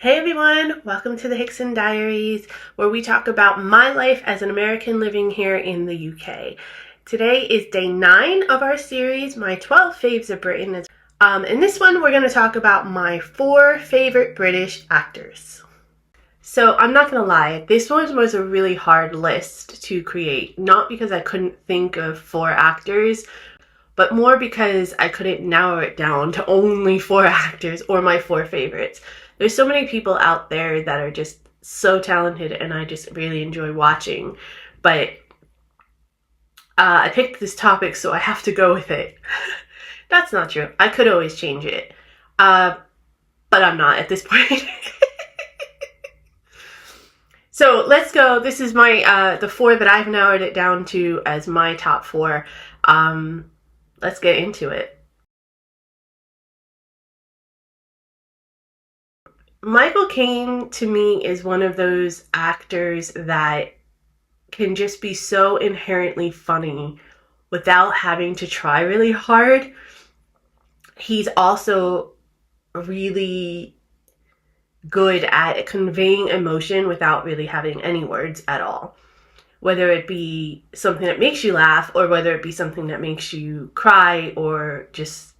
Hey everyone, welcome to the Hickson Diaries, where we talk about my life as an American living here in the UK. Today is day 9 of our series, my 12 faves of Britain. In this one, we're going to talk about my 4 favorite British actors. So I'm not going to lie, this one was a really hard list to create, not because I couldn't think of 4 actors, but more because I couldn't narrow it down to only 4 actors or my 4 favorites. There's so many people out there that are just so talented and I just really enjoy watching. But I picked this topic, so I have to go with it. That's not true. I could always change it. But I'm not at this point. So let's go. This is my the 4 that I've narrowed it down to as my top 4. Let's get into it. Michael Kane, to me, is one of those actors that can just be so inherently funny without having to try really hard. He's also really good at conveying emotion without really having any words at all. Whether it be something that makes you laugh or whether it be something that makes you cry or just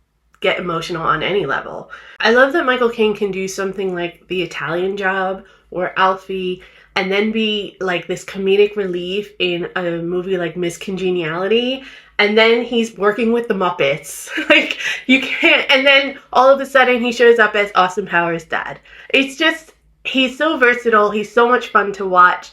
get emotional on any level. I love that Michael Kane can do something like The Italian Job or Alfie and then be like this comedic relief in a movie like Miss Congeniality, and then he's working with the Muppets. Like, you can't, and then all of a sudden he shows up as Austin Powers' dad. It's just, he's so versatile, he's so much fun to watch.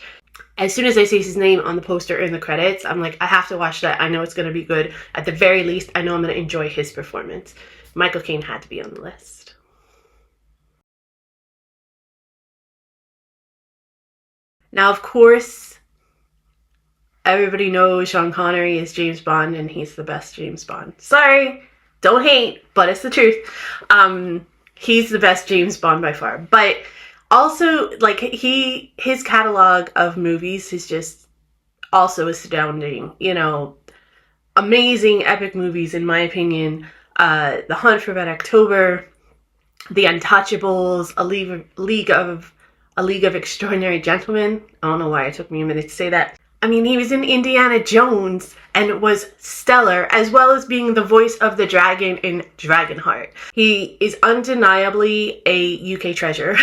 As soon as I see his name on the poster in the credits, I'm like, I have to watch that. I know it's going to be good. At the very least, I know I'm going to enjoy his performance. Michael Caine had to be on the list. Now, of course, everybody knows Sean Connery is James Bond, and he's the best James Bond. Sorry, don't hate, but it's the truth. He's the best James Bond by far. But also, like, his catalog of movies is just also astounding. You know, amazing, epic movies, in my opinion. The Hunt for Red October, The Untouchables, A League of Extraordinary Gentlemen. I don't know why it took me a minute to say that. I mean, he was in Indiana Jones and was stellar, as well as being the voice of the dragon in Dragonheart. He is undeniably a UK treasure.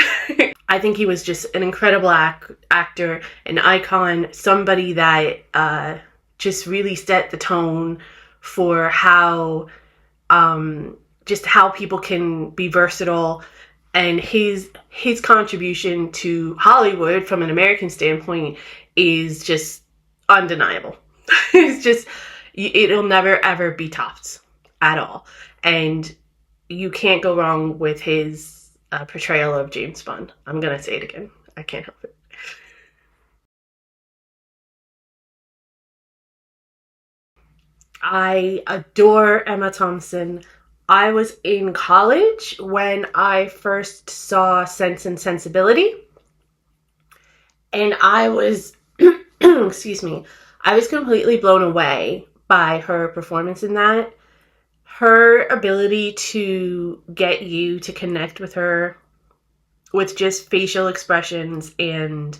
I think he was just an incredible actor, an icon, somebody that just really set the tone for how just how people can be versatile, and his contribution to Hollywood from an American standpoint is just undeniable. It's just, it'll never ever be topped at all, and you can't go wrong with his portrayal of James Bond. I'm gonna say it again. I can't help it. I adore Emma Thompson. I was in college when I first saw Sense and Sensibility, and I was, excuse me, I was completely blown away by her performance in that. Her ability to get you to connect with her with just facial expressions and,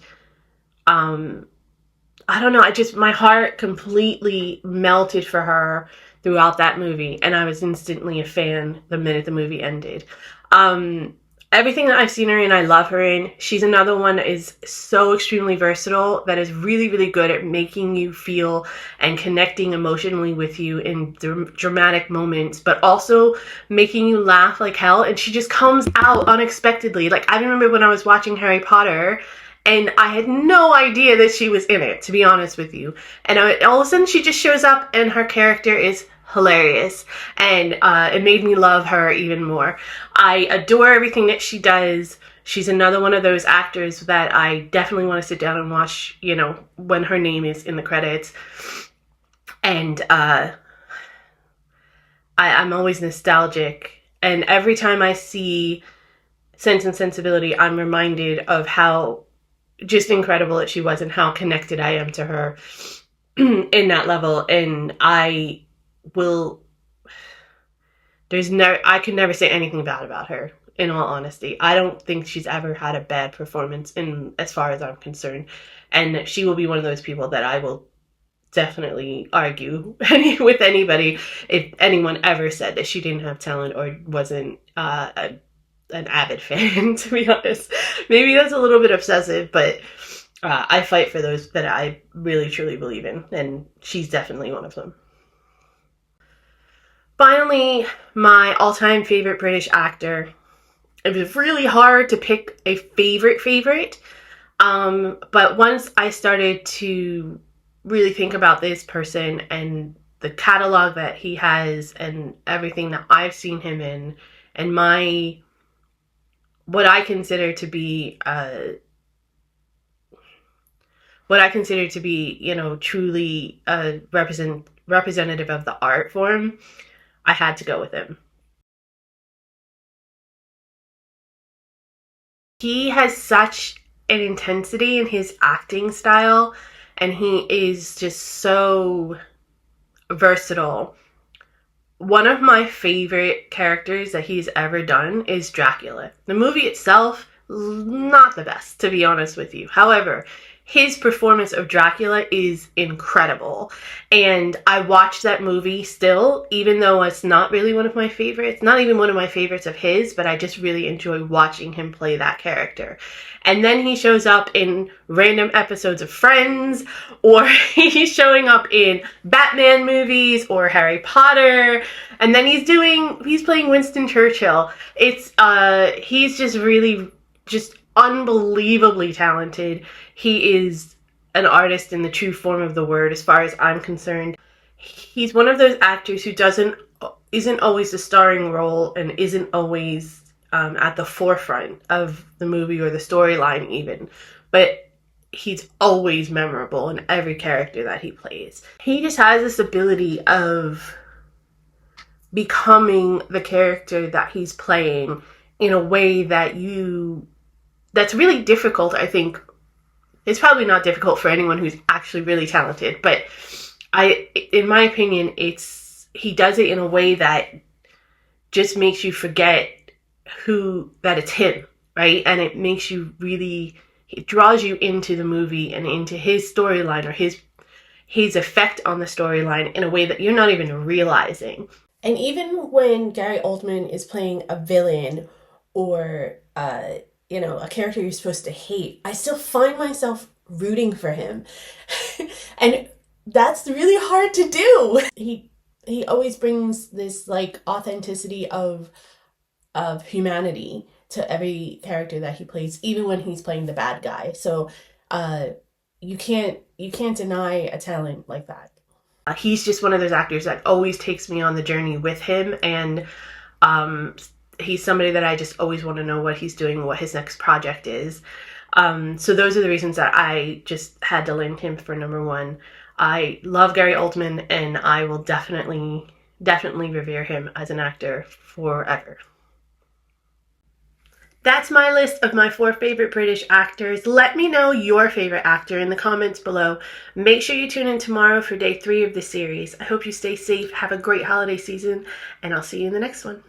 I don't know, my heart completely melted for her throughout that movie, and I was instantly a fan the minute the movie ended. Everything that I've seen her in, I love her in. She's another one that is so extremely versatile, that is really, really good at making you feel and connecting emotionally with you in dramatic moments, but also making you laugh like hell, and she just comes out unexpectedly. Like, I remember when I was watching Harry Potter, and I had no idea that she was in it, to be honest with you. And all of a sudden she just shows up and her character is hilarious. And it made me love her even more. I adore everything that she does. She's another one of those actors that I definitely want to sit down and watch, you know, when her name is in the credits. And I'm always nostalgic. And every time I see Sense and Sensibility, I'm reminded of how just incredible that she was and how connected I am to her in that level. And I can never say anything bad about her. in all honesty. I don't think she's ever had a bad performance in as far as I'm concerned. And she will be one of those people that I will definitely argue with anybody if anyone ever said that she didn't have talent or wasn't an avid fan, to be honest. Maybe that's a little bit obsessive, but I fight for those that I really truly believe in, and she's definitely one of them. Finally, my all-time favorite British actor. It was really hard to pick a favorite, but once I started to really think about this person and the catalog that he has and everything that I've seen him in, and what I consider to be you know, truly a representative of the art form, I had to go with him. He has such an intensity in his acting style, and he is just so versatile. One of my favorite characters that he's ever done is Dracula. The movie itself, not the best, to be honest with you. However, his performance of Dracula is incredible. And I watch that movie still, even though it's not really one of my favorites. Not even one of my favorites of his, but I just really enjoy watching him play that character. And then he shows up in random episodes of Friends, or he's showing up in Batman movies or Harry Potter, and then he's playing Winston Churchill. He's just really just unbelievably talented. He is an artist in the true form of the word as far as I'm concerned. He's one of those actors who isn't always the starring role and isn't always at the forefront of the movie or the storyline even, but he's always memorable in every character that he plays. He just has this ability of becoming the character that he's playing in a way that's really difficult. I think it's probably not difficult for anyone who's actually really talented, but in my opinion, he does it in a way that just makes you forget that it's him, right? And it makes you it draws you into the movie and into his storyline or his effect on the storyline in a way that you're not even realizing. And even when Gary Oldman is playing a villain or you know, a character you're supposed to hate, I still find myself rooting for him. And that's really hard to do. He always brings this like authenticity of humanity to every character that he plays, even when he's playing the bad guy. So you can't deny a talent like that. He's just one of those actors that always takes me on the journey with him, and he's somebody that I just always want to know what he's doing, what his next project is. So those are the reasons that I just had to land him for number one. I love Gary Oldman, and I will definitely revere him as an actor forever. That's my list of my 4 favorite British actors. Let me know your favorite actor in the comments below. Make sure you tune in tomorrow for day 3 of the series. I hope you stay safe, have a great holiday season, and I'll see you in the next one.